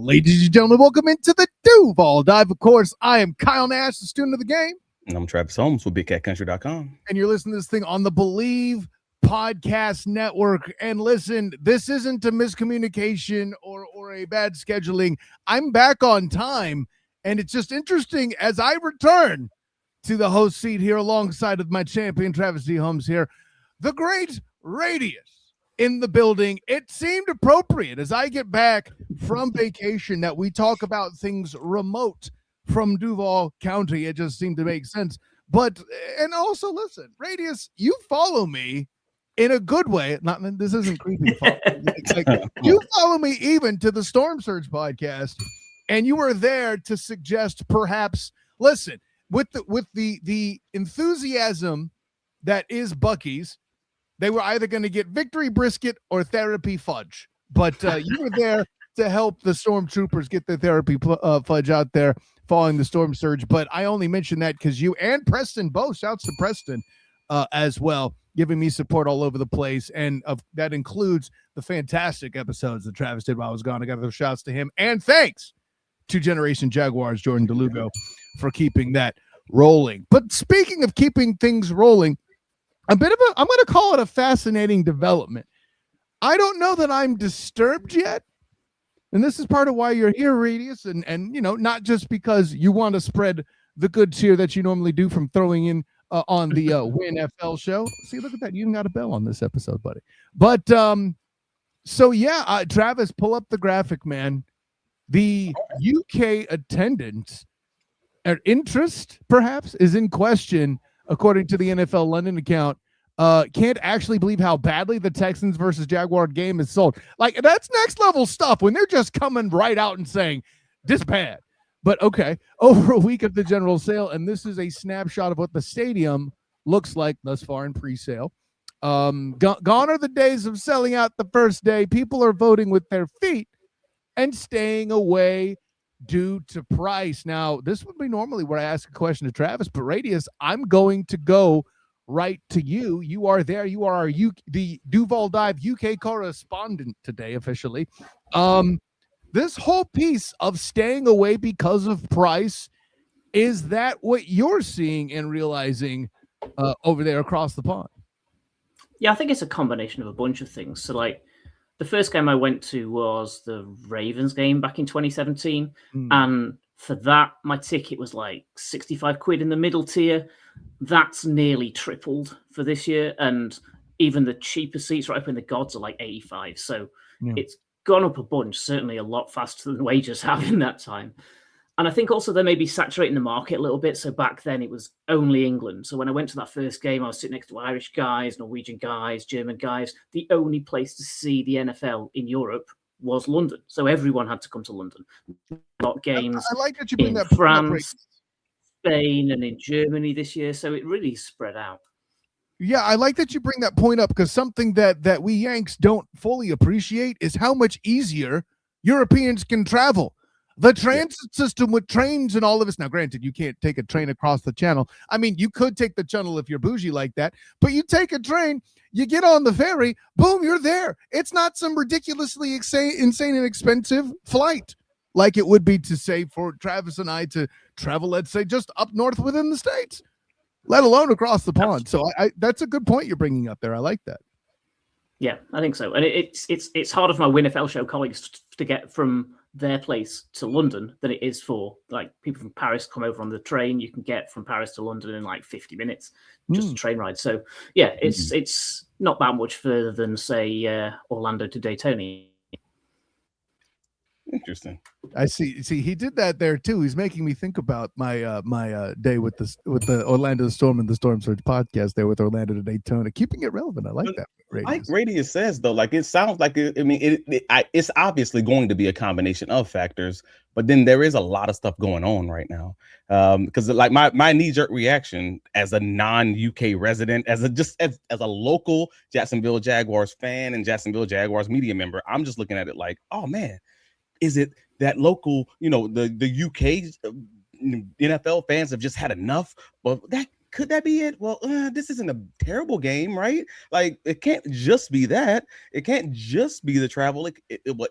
Ladies and gentlemen, welcome into the Duval Dive. Of course, I am Kyle Nash, the student of the game. And I'm Travis Holmes with BigCatCountry.com. And you're listening to this thing on the Believe Podcast Network. And listen, this isn't a miscommunication or a bad scheduling. I'm back on time, and it's just interesting as I return to the host seat here alongside of my champion, Travis D. Holmes here, the great Rateus in the building. It seemed appropriate as I get back from vacation that we talk about things remote from Duval County. It just seemed to make sense. But, and also listen, Rateus, you follow me in a good way. Not, this isn't creepy to follow. It's like, you follow me even to the Storm Surge podcast, and you were there to suggest perhaps, listen, with the enthusiasm that is Buc-ee's, they were either going to get victory brisket or therapy fudge. But you were there to help the stormtroopers get their therapy fudge out there following the storm surge. But I only mentioned that because you and Preston both, shouts to Preston as well, giving me support all over the place. And that includes the fantastic episodes that Travis did while I was gone. I got those shouts to him. And thanks to Generation Jaguars, Jordan Duuuval, for keeping that rolling. But speaking of keeping things rolling, I'm going to call it a fascinating development. I don't know that I'm disturbed yet. And this is part of why you're here, Rateus, and you know, not just because you want to spread the good cheer that you normally do from throwing in on the WINFL show. See, look at that. You even got a bell on this episode, buddy. But so yeah, Travis, pull up the graphic, man. The UK attendance or interest, perhaps, is in question, according to the NFL London account. Can't actually believe how badly the Texans versus Jaguar game is sold. Like, that's next level stuff when they're just coming right out and saying this bad. But okay, over a week of the general sale, and this is a snapshot of what the stadium looks like thus far in pre-sale. Gone are the days of selling out the first day. People are voting with their feet and staying away due to price. Now, this would be normally where I ask a question to Travis, but Rateus, I'm going to go right to you. You are there. You are the Duval Dive UK correspondent today, officially. This whole piece of staying away because of price, is that what you're seeing and realizing over there across the pond? Yeah, I think it's a combination of a bunch of things. So, like, the first game I went to was the Ravens game back in 2017. And for that, my ticket was like 65 quid in the middle tier. That's nearly tripled for this year. And even the cheaper seats right up in the gods are like 85. So it's gone up a bunch, certainly a lot faster than wages have in that time. And I think also they may be saturating the market a little bit. So back then it was only England. So when I went to that first game, I was sitting next to Irish guys, Norwegian guys, German guys. The only place to see the NFL in Europe was London. So everyone had to come to London. Got games I like that you bring in that France, Spain, and in Germany this year. So it really spread out. Yeah, I like that you bring that point up, because something that we Yanks don't fully appreciate is how much easier Europeans can travel. The transit system with trains and all of this. Now, granted, you can't take a train across the channel. I mean, you could take the channel if you're bougie like that, but you take a train, you get on the ferry, boom, you're there. It's not some ridiculously insane and expensive flight like it would be to say for Travis and I to travel, let's say, just up north within the States, let alone across the pond. So I that's a good point you're bringing up there. I like that. Yeah, I think so. And it's harder for my WINFL show colleagues to get from their place to London than it is for like people from Paris come over on the train. You can get from Paris to London in like 50 minutes, just a train ride. So yeah, it's not that much further than say Orlando to Daytona. Interesting. I see. He did that there too. He's making me think about my my day with the Orlando Storm and the Storm Surge podcast there with Orlando to Daytona, keeping it relevant. I like that. Like Rateus says, though, like it sounds like it's obviously going to be a combination of factors, but then there is a lot of stuff going on right now. Because like my knee-jerk reaction as a non-UK resident, as a local Jacksonville Jaguars fan and Jacksonville Jaguars media member, I'm just looking at it like, oh man, is it that local, the UK NFL fans have just had enough? But that could that be it? Well, this isn't a terrible game, right? Like, it can't just be that. It can't just be the travel.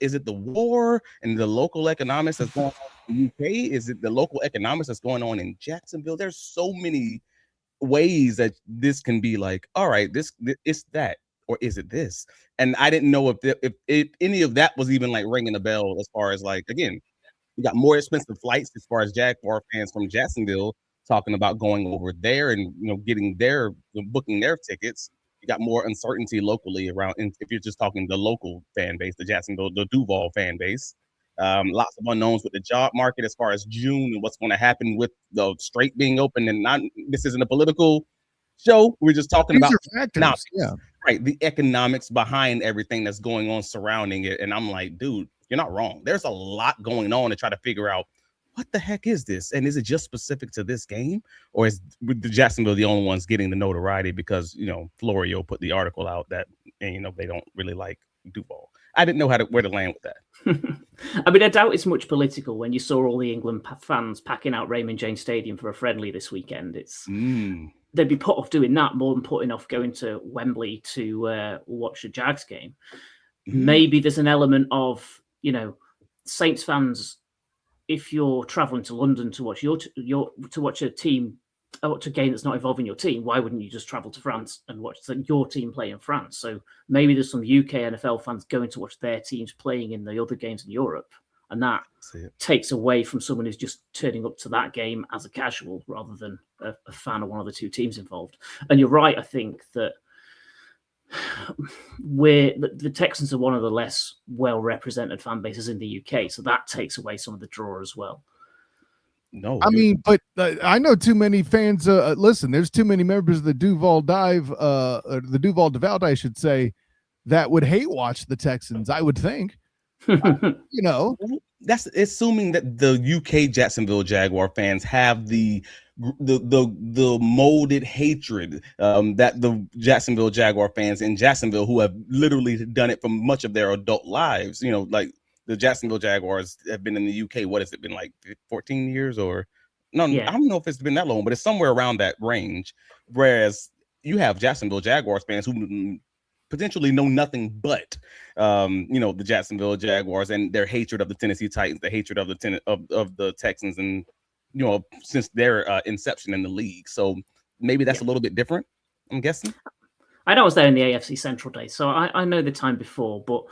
Is it the war and the local economics that's going on in the UK? Is it the local economics that's going on in Jacksonville? There's so many ways that this can be like, all right, this it's that, or is it this? And I didn't know if any of that was even like ringing a bell as far as like, again, you got more expensive flights as far as Jaguar fans from Jacksonville talking about going over there and getting booking their tickets. You got more uncertainty locally around, and if you're just talking the local fan base, the Jacksonville, the Duval fan base. Lots of unknowns with the job market as far as June and what's going to happen with the strait being open. And this isn't a political show. We're just talking about factors. Yeah, right. The economics behind everything that's going on surrounding it. And I'm like, dude, you're not wrong. There's a lot going on to try to figure out what the heck is this? And is it just specific to this game? Or is the Jacksonville the only ones getting the notoriety because, Florio put the article out that, and, they don't really like Duval. I didn't know where to land with that. I mean, I doubt it's much political when you saw all the England fans packing out Raymond James Stadium for a friendly this weekend. They'd be put off doing that more than putting off going to Wembley to watch a Jags game. Maybe there's an element of, Saints fans, if you're traveling to London to watch to watch a team, watch a game that's not involving your team, why wouldn't you just travel to France and watch your team play in France? So maybe there's some UK NFL fans going to watch their teams playing in the other games in Europe, and that takes away from someone who's just turning up to that game as a casual rather than a fan of one of the two teams involved. And you're right, I think that the Texans are one of the less well-represented fan bases in the UK, so that takes away some of the draw as well. No, I mean, but I know too many fans. Listen, there's too many members of the Duval Dive, I should say, that would hate watch the Texans. I would think. That's assuming that the UK Jacksonville Jaguar fans have the molded hatred that the Jacksonville Jaguar fans in Jacksonville, who have literally done it for much of their adult lives, like the Jacksonville Jaguars have been in the UK. What has it been, like 14 years or no? Yeah. I don't know if it's been that long, but it's somewhere around that range. Whereas you have Jacksonville Jaguars fans who potentially know nothing but the Jacksonville Jaguars and their hatred of the Tennessee Titans, the hatred of the Texans, and since their inception in the league. So maybe that's a little bit different, I'm guessing. I know I was there in the AFC Central days, so I know the time before, but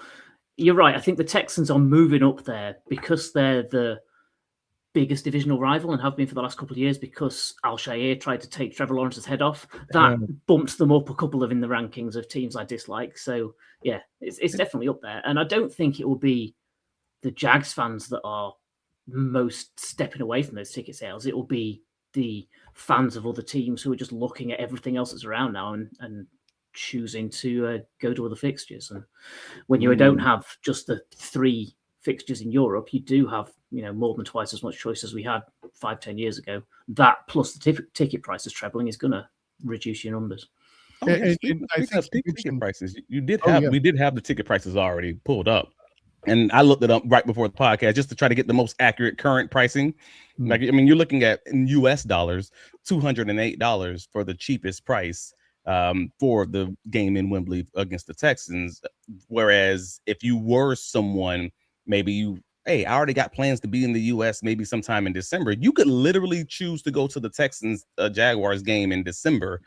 you're right. I think the Texans are moving up there because they're the biggest divisional rival and have been for the last couple of years, because Al-Shaair tried to take Trevor Lawrence's head off. That bumps them up a couple of in the rankings of teams I dislike. So, yeah, it's definitely up there. And I don't think it will be the Jags fans that are most stepping away from those ticket sales. It will be the fans of other teams who are just looking at everything else that's around now and choosing to go to other fixtures. And when you don't have just the 3 fixtures in Europe, you do have more than twice as much choice as we had 5-10 years ago. That plus the ticket prices trebling is going to reduce your numbers. Speaking of ticket prices, we did have the ticket prices already pulled up, and I looked it up right before the podcast just to try to get the most accurate current pricing. Like, I mean, you're looking at in US dollars, $208 for the cheapest price for the game in Wembley against the Texans. Whereas if you were someone, maybe I already got plans to be in the US maybe sometime in December, you could literally choose to go to the Texans Jaguars game in December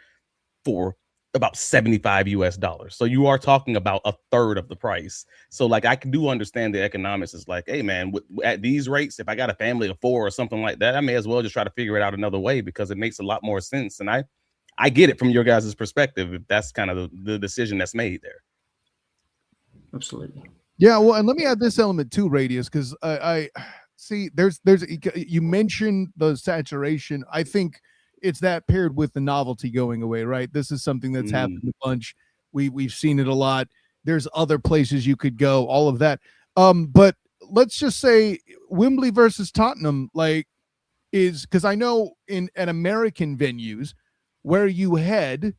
for about $75 US. So you are talking about a third of the price. So like, I do understand the economics. Is like, hey man, at these rates, if I got a family of 4 or something like that, I may as well just try to figure it out another way, because it makes a lot more sense. And I get it from your guys' perspective, if that's kind of the decision that's made there. Absolutely. Yeah, well, and let me add this element too, Rateus, because I see you mentioned the saturation. I think it's that paired with the novelty going away, right? This is something that's happened a bunch. We've seen it a lot. There's other places you could go, all of that. But let's just say Wembley versus Tottenham, is because I know at American venues where you head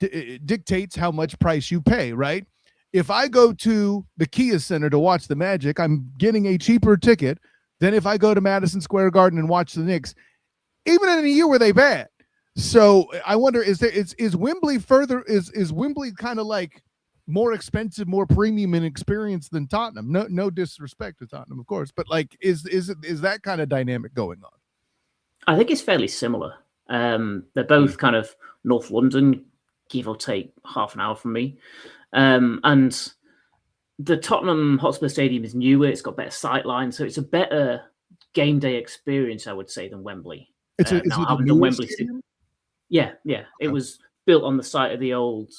dictates how much price you pay, right? If I go to the Kia Center to watch the Magic, I'm getting a cheaper ticket than if I go to Madison Square Garden and watch the Knicks, even in a year where they bad. So I wonder, is Wembley is Wembley kind of like more expensive, more premium in experience than Tottenham? No disrespect to Tottenham, of course, but like, is that kind of dynamic going on? I think it's fairly similar. They're both kind of North London, give or take half an hour from me. And the Tottenham Hotspur Stadium is newer. It's got better sight lines, so it's a better game day experience, I would say, than Wembley. Is it a newer Wembley stadium? Yeah. It was built on the site of the old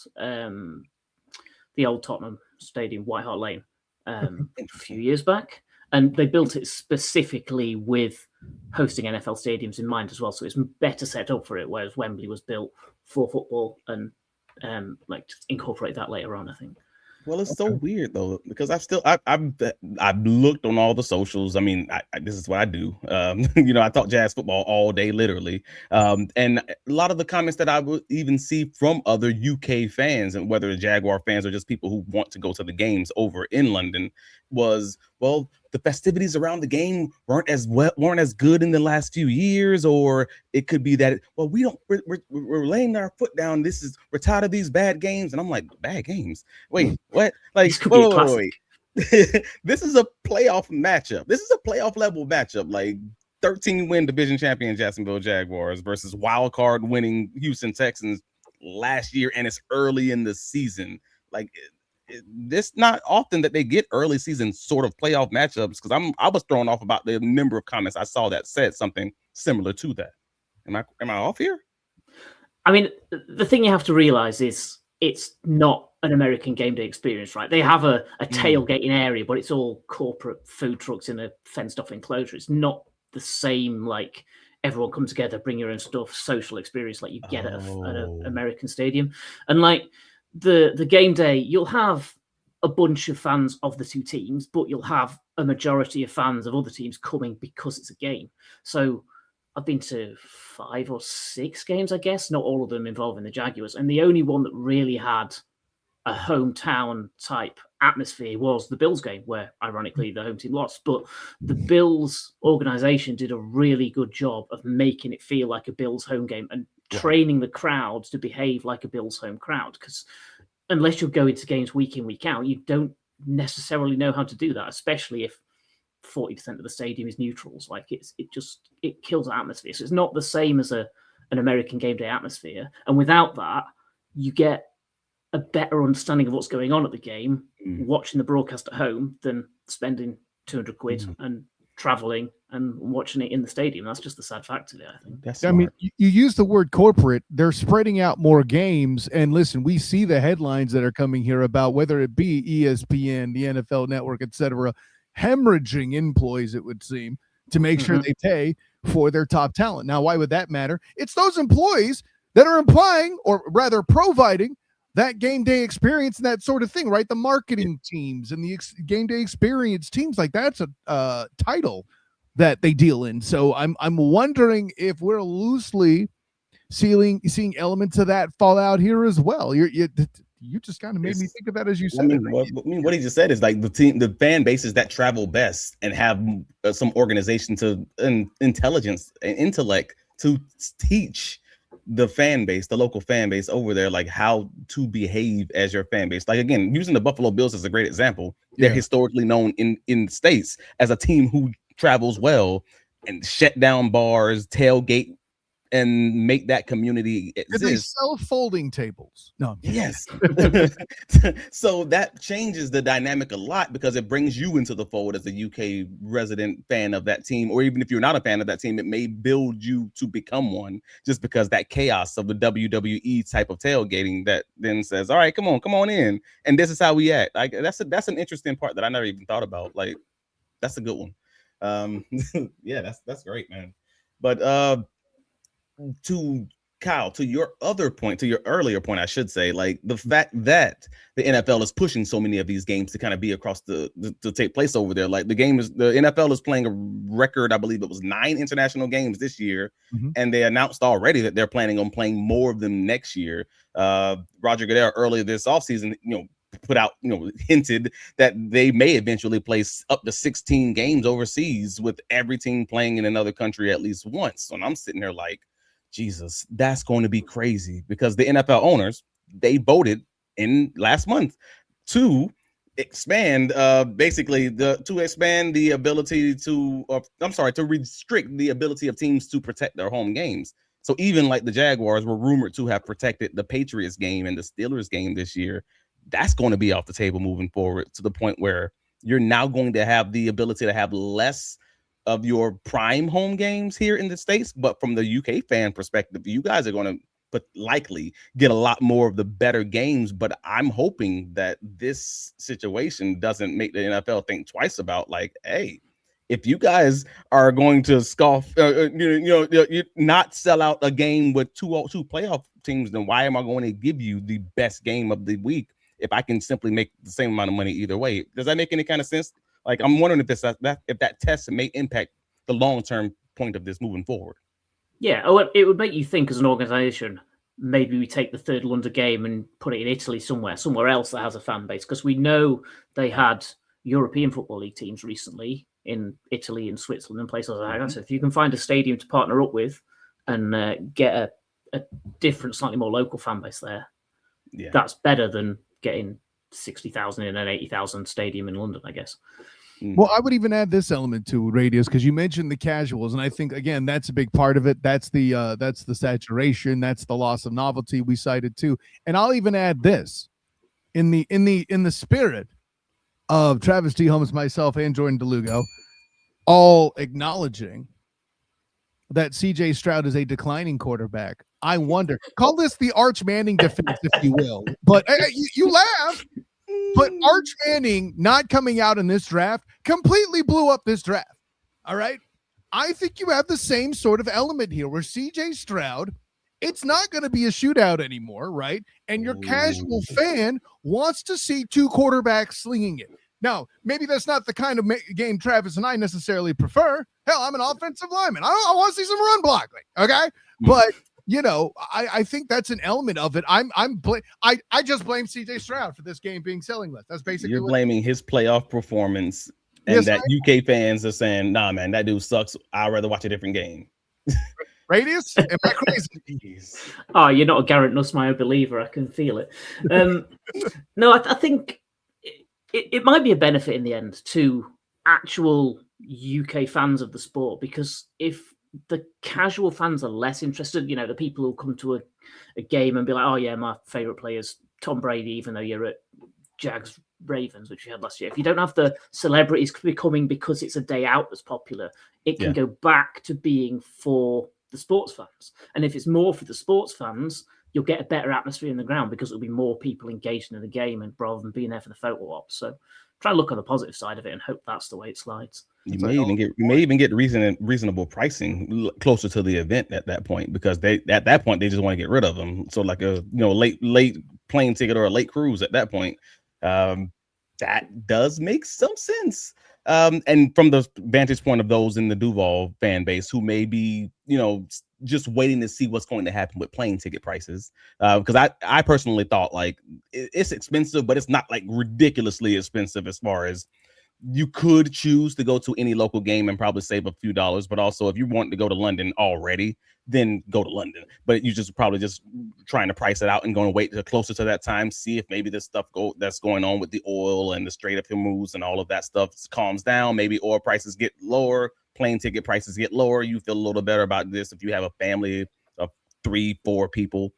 Tottenham Stadium, White Hart Lane, a few years back. And they built it specifically with hosting NFL stadiums in mind as well. So it's better set up for it, whereas Wembley was built for football and just incorporate that later on, I think. Well, it's so weird though, because I've looked on all the socials. I mean, this is what I do. I talk jazz football all day, literally. And a lot of the comments that I would even see from other UK fans, and whether Jaguar fans or just people who want to go to the games over in London, was, well, the festivities around the game weren't as good in the last few years, or it could be that, well, we're laying our foot down. We're tired of these bad games. And I'm like, bad games? Wait, what? Like, wait. This is a playoff matchup. This is a playoff level matchup. Like 13-win division champion Jacksonville Jaguars versus wild card winning Houston Texans last year, and it's early in the season. Like, this not often that they get early season sort of playoff matchups, because I was thrown off about the number of comments I saw that said something similar to that. Am I off here? I mean, the thing you have to realize is it's not an American game day experience, right? They have a tailgating area, but it's all corporate food trucks in a fenced off enclosure. It's not the same, like, everyone come together, bring your own stuff, social experience like you get at an American stadium. And like the game day, you'll have a bunch of fans of the two teams, but you'll have a majority of fans of other teams coming because it's a game. So I've been to 5 or 6 games, I guess, not all of them involving the Jaguars. And the only one that really had a hometown type atmosphere was the Bills game, where ironically the home team lost. But the Bills organization did a really good job of making it feel like a Bills home game and training the crowds to behave like a Bills home crowd. Because unless you're going to games week in, week out, you don't necessarily know how to do that, especially if 40% of the stadium is neutrals. Like it kills the atmosphere. So it's not the same as an American game day atmosphere. And without that, you get a better understanding of what's going on at the game, watching the broadcast at home, than spending 200 quid and traveling and watching it in the stadium. That's just the sad fact of it, I think. I mean, you use the word corporate. They're spreading out more games. And listen, we see the headlines that are coming here about whether it be ESPN, the NFL Network, etc., hemorrhaging employees, it would seem, to make sure they pay for their top talent. Now, why would that matter? It's those employees that are implying, or rather providing, that game day experience and that sort of thing, right? The marketing teams and the game day experience teams, like that's a title that they deal in. So I'm wondering if we're loosely seeing elements of that fall out here as well. You just kind of made me think of that as you said. What he just said is like the fan bases that travel best and have some organization and intelligence and intellect to teach the fan base, the local fan base over there, like how to behave as your fan base. Like, again, using the Buffalo Bills as a great example, they're historically known in the States as a team who travels well and shut down bars, tailgate, and make that community exist. They sell folding tables. No. Yes. So that changes the dynamic a lot, because it brings you into the fold as a UK resident fan of that team, or even if you're not a fan of that team, it may build you to become one, just because that chaos of the WWE type of tailgating that then says, all right, come on in, and this is how we act. Like that's an interesting part that I never even thought about. Like that's a good one. Yeah, that's great, man. But to Kyle, to your earlier point, I should say, like the fact that the NFL is pushing so many of these games to kind of be across to take place over there. Like the NFL is playing a record, I believe it was 9 international games this year. And they announced already that they're planning on playing more of them next year. Roger Goodell earlier this offseason, hinted that they may eventually play up to 16 games overseas, with every team playing in another country at least once. And I'm sitting there like, Jesus, that's going to be crazy because the NFL owners, they voted in last month to expand to expand the ability to restrict the ability of teams to protect their home games. So even like the Jaguars were rumored to have protected the Patriots game and the Steelers game this year, that's going to be off the table moving forward, to the point where you're now going to have the ability to have less of your prime home games here in the States. But from the UK fan perspective, you guys are going to likely get a lot more of the better games. But I'm hoping that this situation doesn't make the NFL think twice about, like, hey, if you guys are going to scoff, you not sell out a game with two playoff teams, then why am I going to give you the best game of the week if I can simply make the same amount of money either way? Does that make any kind of sense? Like, I'm wondering if that test may impact the long-term point of this moving forward. Yeah, it would make you think as an organization, maybe we take the third London game and put it in Italy somewhere else that has a fan base, because we know they had European Football League teams recently in Italy and Switzerland and places like that. So if you can find a stadium to partner up with and get a different, slightly more local fan base there, that's better than getting 60,000 in an 80,000 stadium in London, I guess. Well, I would even add this element to Rateus, because you mentioned the casuals, and I think again that's a big part of it. That's the saturation, that's the loss of novelty we cited too. And I'll even add this in the spirit of Travis T. Holmes, myself, and Jordan Duuuval, all acknowledging that CJ Stroud is a declining quarterback. I wonder, call this the Arch Manning defense, if you will, but you laugh. But Arch Manning not coming out in this draft completely blew up this draft. All right. I think you have the same sort of element here where CJ Stroud, it's not going to be a shootout anymore, right? And your casual fan wants to see two quarterbacks slinging it. Now, maybe that's not the kind of game Travis and I necessarily prefer. Hell, I'm an offensive lineman. I want to see some run blocking. Okay. But I think that's an element of it. I just blame CJ Stroud for this game being selling less. That's basically you're blaming his playoff performance, and that UK fans are saying, "Nah, man, that dude sucks. I'd rather watch a different game." Rateus, am I crazy? Oh, you're not a Garrett Nussmeier believer. I can feel it. No, I think it might be a benefit in the end to actual UK fans of the sport, because if the casual fans are less interested, the people who come to a game and be like, oh yeah, my favorite player is Tom Brady, even though you're at Jags Ravens, which you had last year. If you don't have the celebrities becoming because it's a day out that's popular, it can go back to being for the sports fans. And if it's more for the sports fans, you'll get a better atmosphere in the ground because there'll be more people engaged in the game, and rather than being there for the photo op. So try and look on the positive side of it and hope that's the way it slides. You may even get reasonable pricing closer to the event at that point, because at that point they just want to get rid of them. So like a late plane ticket or a late cruise at that point, that does make some sense. And from the vantage point of those in the Duval fan base who may be just waiting to see what's going to happen with plane ticket prices, because I personally thought like it's expensive, but it's not like ridiculously expensive as far as you could choose to go to any local game and probably save a few dollars. But also, if you want to go to London already, then go to London. But you just probably just trying to price it out and going to wait till closer to that time, see if maybe this stuff that's going on with the oil and the Strait of Hormuz and all of that stuff calms down. Maybe oil prices get lower, plane ticket prices get lower. You feel a little better about this if you have a family of 3-4 people.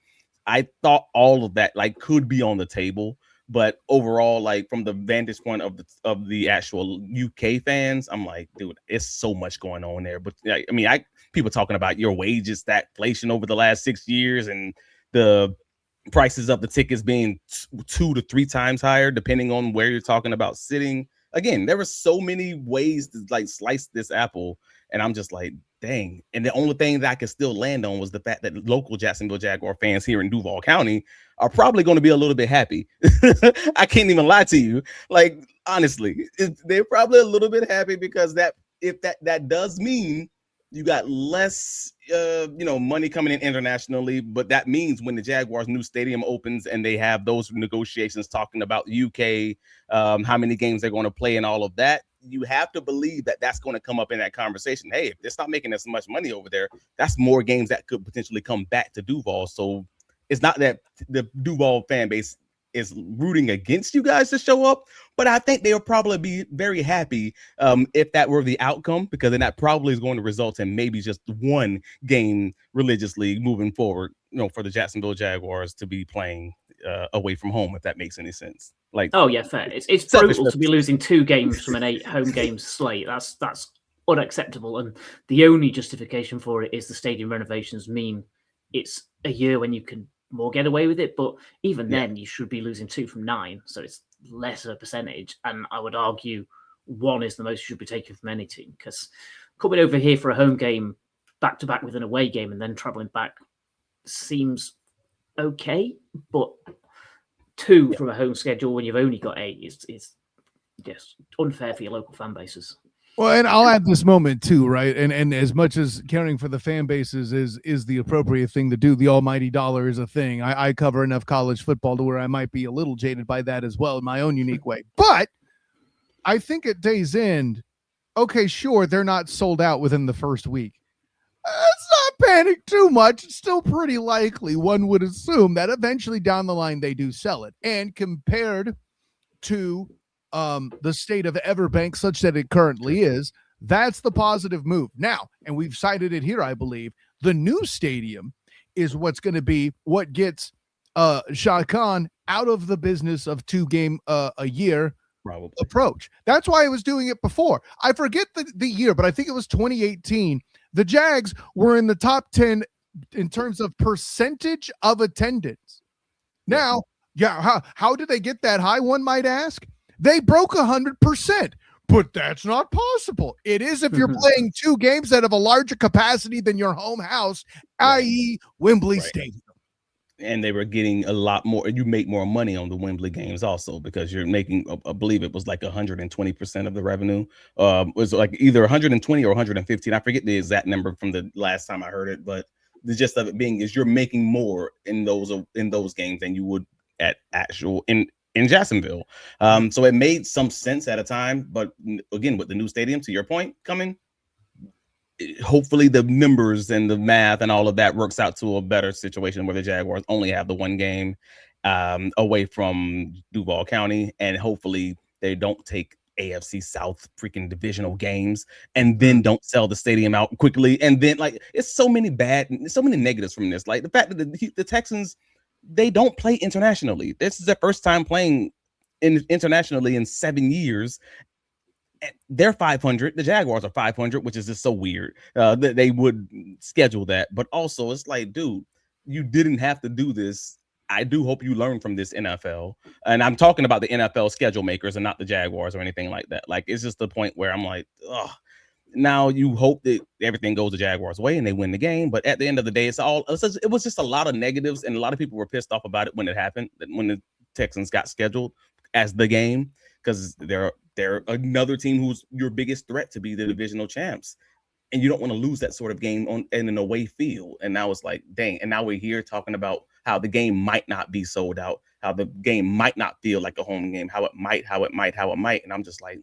I thought all of that like could be on the table. But overall, like from the vantage point of the actual UK fans, I'm like, dude, it's so much going on there. But I mean, people talking about your wages, stagflation over the last 6 years, and the prices of the tickets being 2 to 3 times higher, depending on where you're talking about sitting. Again, there were so many ways to like slice this apple, and I'm just like, dang. And the only thing that I could still land on was the fact that local Jacksonville Jaguar fans here in Duval County are probably going to be a little bit happy. I can't even lie to you. Like, honestly, they're probably a little bit happy, because that does mean You got less, money coming in internationally, but that means when the Jaguars' new stadium opens and they have those negotiations talking about UK, how many games they're going to play and all of that, you have to believe that that's going to come up in that conversation. Hey, if it's not making as much money over there, that's more games that could potentially come back to Duval. So it's not that the Duval fan base is rooting against you guys to show up, but I think they'll probably be very happy if that were the outcome, because then that probably is going to result in maybe just one game religiously moving forward, for the Jacksonville Jaguars to be playing away from home, if that makes any sense. Like, oh yeah, fair. It's brutal to be losing 2 games from an 8 home games slate. That's unacceptable, and the only justification for it is the stadium renovations mean it's a year when you can more get away with it, but even then you should be losing 2 from 9, so it's lesser percentage, and I would argue 1 is the most you should be taking from any team, because coming over here for a home game back to back with an away game and then traveling back seems okay, but 2 from a home schedule when you've only got 8 is yes, unfair for your local fan bases. Well, and I'll add this moment too, right? And as much as caring for the fan bases is the appropriate thing to do, the almighty dollar is a thing. I cover enough college football to where I might be a little jaded by that as well in my own unique way. But I think at day's end, okay, sure, they're not sold out within the first week. Let's not panic too much. It's still pretty likely, one would assume, that eventually down the line they do sell it. And compared to the state of Everbank, such that it currently is, that's the positive move. Now, and we've cited it here, I believe, the new stadium is what's going to be what gets Shah Khan out of the business of 2 game a year probably approach. That's why I was doing it before. I forget the year, but I think it was 2018. The Jags were in the top 10 in terms of percentage of attendance. Now, how did they get that high, one might ask? They broke 100%, but that's not possible. It is if you're playing 2 games that have a larger capacity than your home house, i.e. Wembley Stadium. And they were getting a lot more. You make more money on the Wembley games also, because you're making, I believe it was like 120% of the revenue. It was like either 120 or 115. I forget the exact number from the last time I heard it, but the gist of it being is you're making more in those games than you would at actual in Jacksonville. So it made some sense at a time, but again, with the new stadium, to your point, coming, hopefully the numbers and the math and all of that works out to a better situation where the Jaguars only have the 1 game away from Duval County, and hopefully they don't take AFC South freaking divisional games and then don't sell the stadium out quickly. And then, like, it's so many negatives from this. Like the fact that the Texans, they don't play internationally. This is their first time playing internationally in 7 years. They're 500. The Jaguars are 500, which is just so weird that they would schedule that. But also, it's like, dude, you didn't have to do this. I do hope you learn from this, NFL. And I'm talking about the NFL schedule makers and not the Jaguars or anything like that. Like, it's just the point where I'm like, oh, now you hope that everything goes the Jaguars' way and they win the game. But at the end of the day, it was just a lot of negatives, and a lot of people were pissed off about it when it happened, when the Texans got scheduled as the game, because they're another team who's your biggest threat to be the divisional champs, and you don't want to lose that sort of game in an away field. And now it's like, dang, and now we're here talking about how the game might not be sold out, how the game might not feel like a home game, how it might, and I'm just like,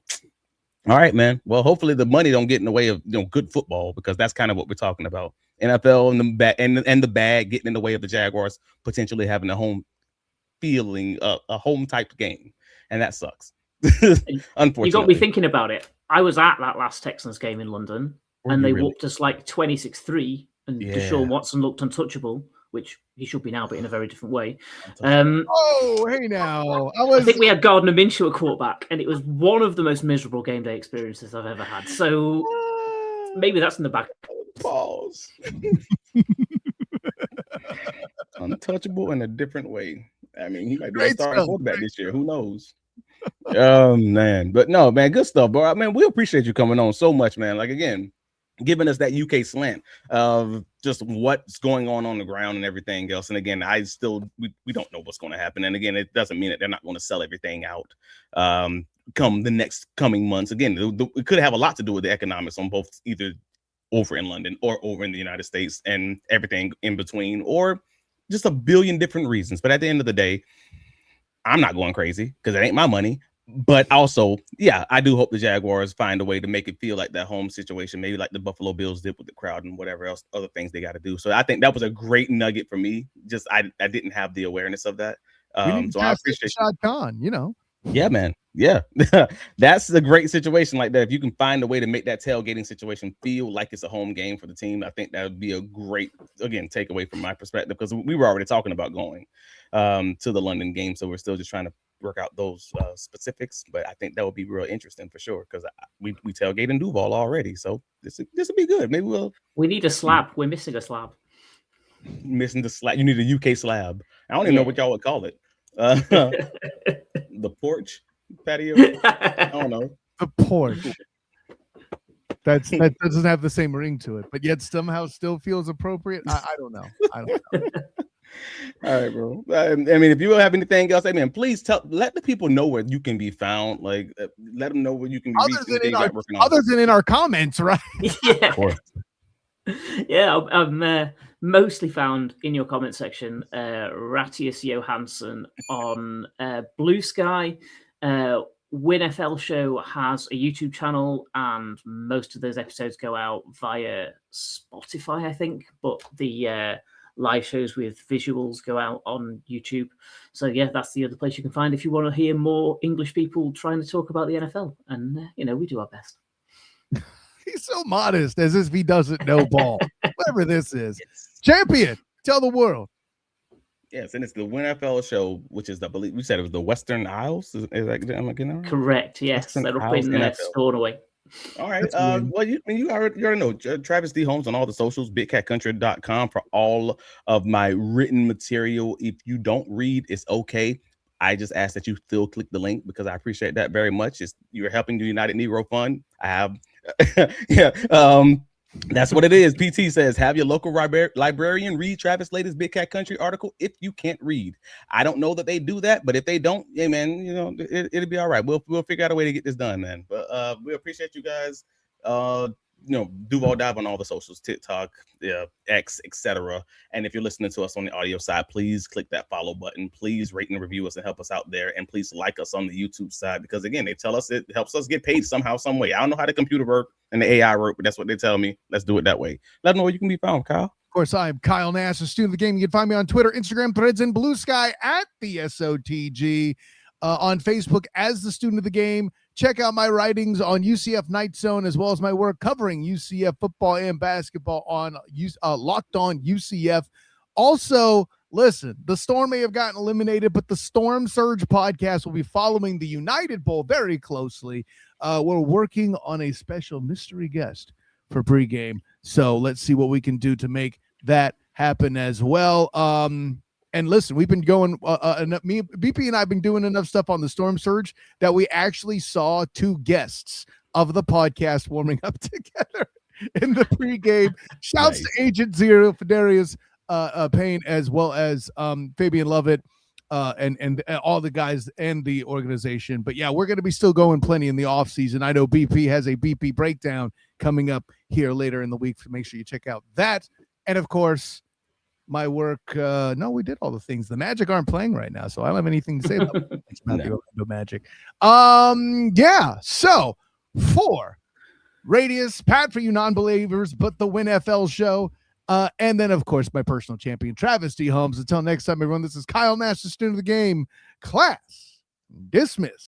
all right, man. Well, hopefully the money don't get in the way of good football, because that's kind of what we're talking about. NFL and the bag getting in the way of the Jaguars potentially having a home feeling, a home type game, and that sucks. Unfortunately, you got me thinking about it. I was at that last Texans game in London, and they whooped us like 26-3, and Deshaun Watson looked untouchable, which he should be now, but in a very different way. Hey now. I think we had Gardner Minshew at quarterback, and it was one of the most miserable game day experiences I've ever had. So maybe that's in the back. Pause. Untouchable in a different way. I mean, he might be a starting quarterback this year. Who knows? Man. But no, man, good stuff, bro. I mean, we appreciate you coming on so much, man. Like, again, giving us that UK slant of just what's going on the ground and everything else. And again, we don't know what's going to happen. And again, it doesn't mean that they're not going to sell everything out come the next coming months. Again, it could have a lot to do with the economics on both either over in London or over in the United States and everything in between, or just a billion different reasons. But at the end of the day, I'm not going crazy because it ain't my money. But also, yeah, I do hope the Jaguars find a way to make it feel like that home situation, maybe like the Buffalo Bills did with the crowd and whatever else, other things they got to do. So I think that was a great nugget for me. Just I didn't have the awareness of that. So I appreciate Shad Khan, you know. Yeah, man. Yeah, that's a great situation like that. If you can find a way to make that tailgating situation feel like it's a home game for the team, I think that would be a great, again, takeaway from my perspective, because we were already talking about going to the London game. So we're still just trying to work out those specifics. But I think that would be real interesting for sure, because we tailgate in Duval already. So this will be good. Maybe we need a slab. We're missing a slab. Missing the slab. You need a UK slab. I don't even know what y'all would call it. The porch patio. I don't know. The porch. That doesn't have the same ring to it, but yet somehow still feels appropriate. I don't know. All right, bro. I mean, if you have anything else, please let the people know where you can be found. Like, let them know where you can be reached. Other than in our comments, right? Yeah. Of course. Yeah, I'm mostly found in your comment section. Rateus Johanson on Blue Sky. WINFL show has a YouTube channel, and most of those episodes go out via Spotify, I think. But the live shows with visuals go out on YouTube. So yeah, that's the other place you can find if you want to hear more English people trying to talk about the NFL. And we do our best. He's so modest, as if he doesn't know ball. Whatever this is. Yes. Champion, tell the world. Yes, and it's the WINFL show, which is, I believe we said it was the Western Isles. Am I getting that right? Correct, yes. They're up in stored away. All right. Well, you already know Travis D. Holmes on all the socials, bigcatcountry.com for all of my written material. If you don't read, it's okay. I just ask that you still click the link, because I appreciate that very much. You're helping the United Negro Fund. I have, that's what it is. PT says, have your local librarian read Travis' latest Big Cat Country article if you can't read. I don't know that they do that, but if they don't, yeah, man, it'll be all right. We'll figure out a way to get this done, man. But we appreciate you guys. Duval Dive on all the socials, TikTok, X, etc. And if you're listening to us on the audio side, please click that follow button. Please rate and review us and help us out there. And please like us on the YouTube side, because again, they tell us it helps us get paid somehow, some way. I don't know how the computer work and the AI work, but that's what they tell me. Let's do it that way. Let them know where you can be found, Kyle. Of course, I'm Kyle Nash, a student of the game. You can find me on Twitter, Instagram, Threads, and Blue Sky at the SOTG. On Facebook as the student of the game. Check out my writings on UCF Night Zone, as well as my work covering UCF football and basketball on Locked On UCF. Also, listen, the Storm may have gotten eliminated, but the Storm Surge podcast will be following the United Bowl very closely. We're working on a special mystery guest for pregame, so let's see what we can do to make that happen as well. And listen, we've been going, BP and I have been doing enough stuff on the Storm Surge that we actually saw two guests of the podcast warming up together in the pregame. Shouts to Agent Zero, Fedarius Payne, as well as Fabian Lovett, and all the guys and the organization. But yeah, we're going to be still going plenty in the off season. I know BP has a BP breakdown coming up here later in the week, so make sure you check out that. And of course, my work. No, we did all the things. The Magic aren't playing right now, so I don't have anything to say about the Orlando Magic. Yeah. So for Rateus, Pat, for you non-believers, but the WINFL show, and then of course my personal champion, Travis D. Holmes. Until next time, everyone. This is Kyle Nash, the student of the game. Class dismissed.